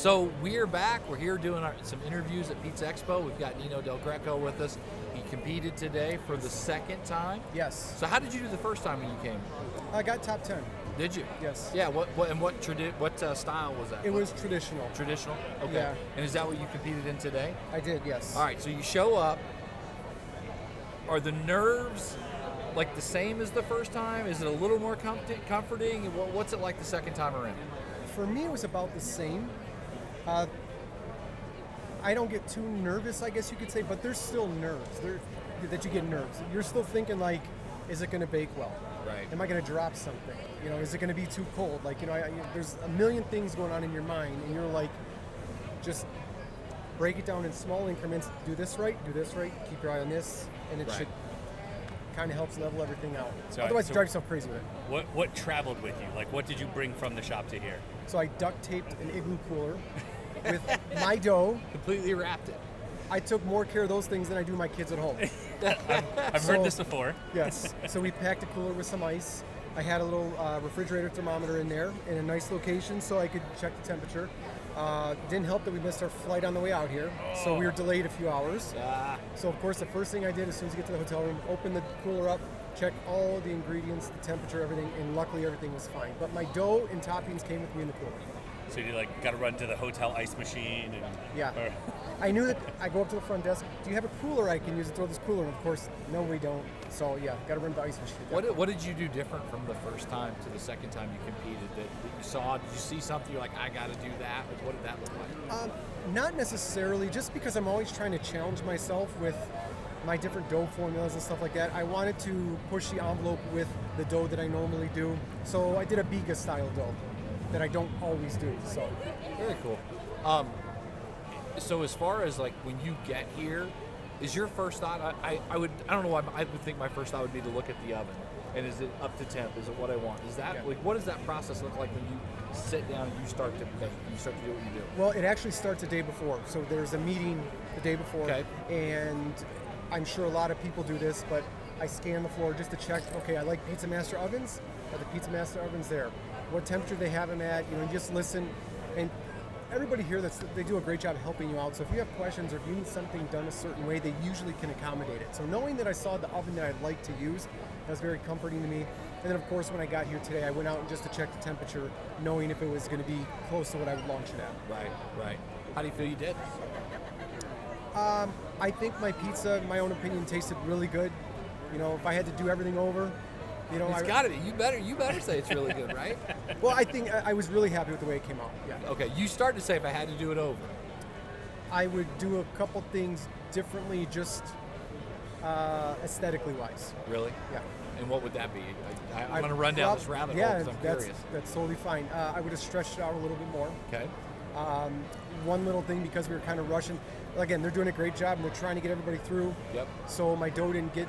So we're back. We're here doing some interviews at Pizza Expo. We've got Nino del Greco with us. He competed today for the second time. Yes. So how did you do the first time when you came? I got top 10. Did you? Yes. Yeah. What style was that? It was traditional. Traditional. Okay. Yeah. And is that what you competed in today? I did, yes. All right. So you show up. Are the nerves like the same as the first time? Is it a little more comforting? What's it like the second time around? For me, it was about the same. I don't get too nervous, I guess you could say, but there's still nerves. That you get nerves. You're still thinking like, is it going to bake well? Right. Am I going to drop something? Is it going to be too cold? Like, there's a million things going on in your mind, and you're like, just break it down in small increments. Do this right. Keep your eye on this, and it should kind of helps level everything out. Otherwise, you drive yourself crazy with it. What traveled with you? Like, what did you bring from the shop to here? So I duct taped an igloo cooler with my dough. Completely wrapped it. I took more care of those things than I do my kids at home. I've heard this before. Yes. So we packed a cooler with some ice. I had a little refrigerator thermometer in there in a nice location so I could check the temperature. Didn't help that we missed our flight on the way out here, so we were delayed a few hours. So of course the first thing I did as soon as I get to the hotel room, open the cooler up, check all the ingredients, the temperature, everything, and luckily everything was fine. But my dough and toppings came with me in the cooler. So you got to run to the hotel ice machine and yeah. I knew that. I go up to the front desk. Do you have a cooler I can use to throw this cooler? And of course, no, we don't. So yeah, got to run the ice machine. What did you do different from the first time to the second time you competed? That you saw? Did you see something? You're like, I got to do that. Like, what did that look like? Not necessarily. Just because I'm always trying to challenge myself with my different dough formulas and stuff like that. I wanted to push the envelope with the dough that I normally do. So I did a biga style dough that I don't always do. So very cool. So as far as like when you get here, is your first thought? I don't know why I would think my first thought would be to look at the oven. And is it up to temp? Is it what I want? Is that like what does that process look like when you sit down and you start to bake? You start to do what you do? Well, it actually starts the day before. So there's a meeting the day before, and I'm sure a lot of people do this, but I scan the floor just to check. Okay, I like Pizza Master ovens. Are the Pizza Master ovens there? What temperature they have them at? You just listen, and everybody here they do a great job helping you out. So if you have questions or if you need something done a certain way, they usually can accommodate it. So knowing that I saw the oven that I'd like to use, that was very comforting to me. And then of course when I got here today, I went out just to check the temperature, knowing if it was going to be close to what I would launch it at. Right. How do you feel you did? I think my pizza, in my own opinion, tasted really good. If I had to do everything over, it's got to be. You better say it's really good, right? Well, I think I was really happy with the way it came out. Yeah. Okay, you started to say if I had to do it over. I would do a couple things differently, just aesthetically wise. Really? Yeah. And what would that be? I'm going to run down this rabbit hole because I'm curious. That's totally fine. I would have stretched it out a little bit more. Okay. One little thing, because we were kind of rushing. Again, they're doing a great job and they're trying to get everybody through. Yep. So my dough didn't get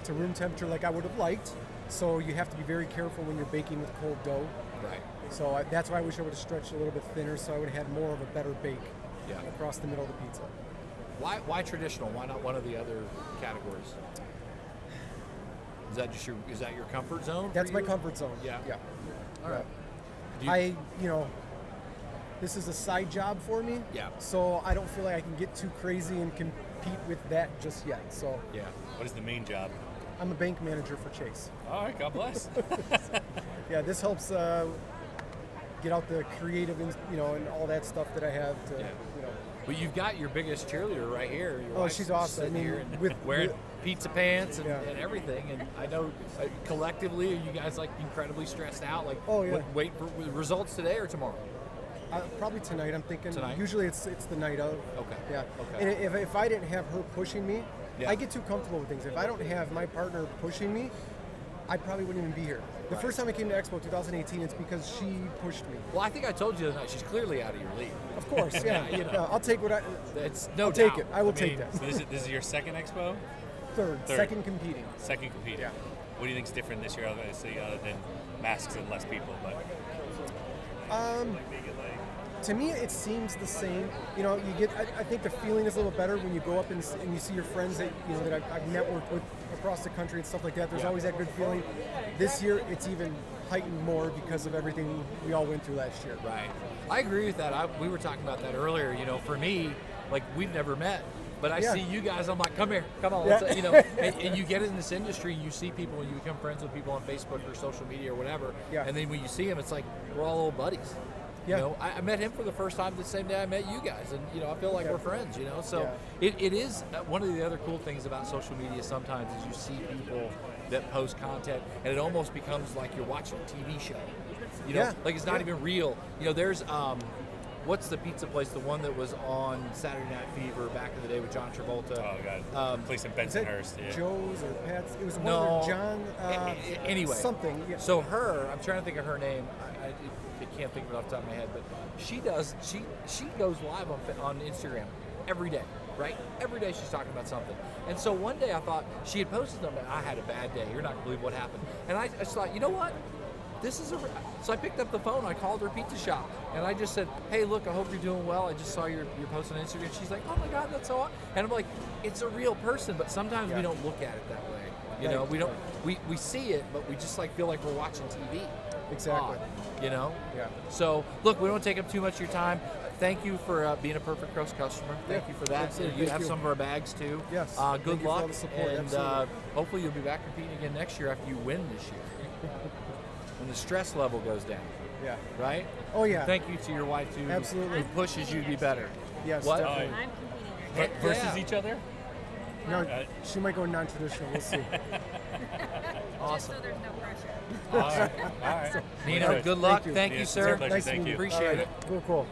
to room temperature like I would have liked. So you have to be very careful when you're baking with cold dough. Right. So that's why I wish I would have stretched a little bit thinner, so I would have had more of a better bake across the middle of the pizza. Why traditional? Why not one of the other categories? Is that your comfort zone? That's my comfort zone. Yeah. All right. This is a side job for me. Yeah. So I don't feel like I can get too crazy and compete with that just yet. So. Yeah. What is the main job? I'm a bank manager for Chase. All right. God bless. Yeah, this helps get out the creative, and all that stuff that I have to, But you've got your biggest cheerleader right here. She's awesome. Here wearing pizza pants and everything. And I know collectively, are you guys like incredibly stressed out? Like, wait for results today or tomorrow? Probably tonight. I'm thinking. Tonight? Usually it's the night of. Okay. Yeah. Okay. And if I didn't have her pushing me, I get too comfortable with things. If I don't have my partner pushing me, I probably wouldn't even be here. The first time I came to Expo 2018, it's because she pushed me. Well, I think I told you the other night, she's clearly out of your league. Of course, yeah. I'll take what It's I'll take it. I will take that. So this is your second Expo? Third. Second competing. Second competing. Yeah. What do you think is different this year, obviously, other than masks and less people? But to me, it seems the same. I think the feeling is a little better when you go up and you see your friends that I've networked with across the country and stuff like that. There's always that good feeling. This year, it's even heightened more because of everything we all went through last year. Right. I agree with that. We were talking about that earlier. You know, for me, like we've never met, but I see you guys. I'm like, come here, come on. Let's, you know, and you get in this industry, you see people, and you become friends with people on Facebook or social media or whatever. Yeah. And then when you see them, it's like we're all old buddies. Yeah. You know, I met him for the first time the same day I met you guys, and you know, I feel like we're friends. You know, so it is one of the other cool things about social media. Sometimes is you see people that post content, and it almost becomes like you're watching a TV show. You know, like it's not even real. You know, there's what's the pizza place? The one that was on Saturday Night Fever back in the day with John Travolta. Oh God, place in Bensonhurst. Yeah. Joe's or Pat's? It was one No. where John. Anyway, something. Yeah. So I'm trying to think of her name. I can't think of it off the top of my head, but she goes live on Instagram every day, right? Every day she's talking about something. And so one day I thought she had posted something. I had a bad day. You're not gonna believe what happened. And I just thought, you know what? So I picked up the phone, I called her pizza shop, and I just said, hey, look, I hope you're doing well. I just saw your post on Instagram. She's like, oh my God, that's so awesome. And I'm like, it's a real person, but sometimes we don't look at it that way. You know, we don't, we see it, but we just like feel like we're watching TV. Exactly. You know? Yeah. So, look, we don't take up too much of your time. Thank you for being a Perfect Crust customer. Thank you for that. Absolutely. You have some of our bags too. Yes. Good Thank you for luck. all the support. And Absolutely. hopefully you'll be back competing again next year after you win this year. When the stress level goes down. Yeah. Right? Oh yeah. Thank you to your wife too. Absolutely. Who pushes you to be better. Yes. What? Definitely. I'm competing. Versus each other. No, she might go non-traditional. We'll see. Awesome. Just so there's no pressure. All right. Nino, good luck. Thank you, It's sir. a pleasure. Nice Thank meeting you. you. Appreciate it. Cool.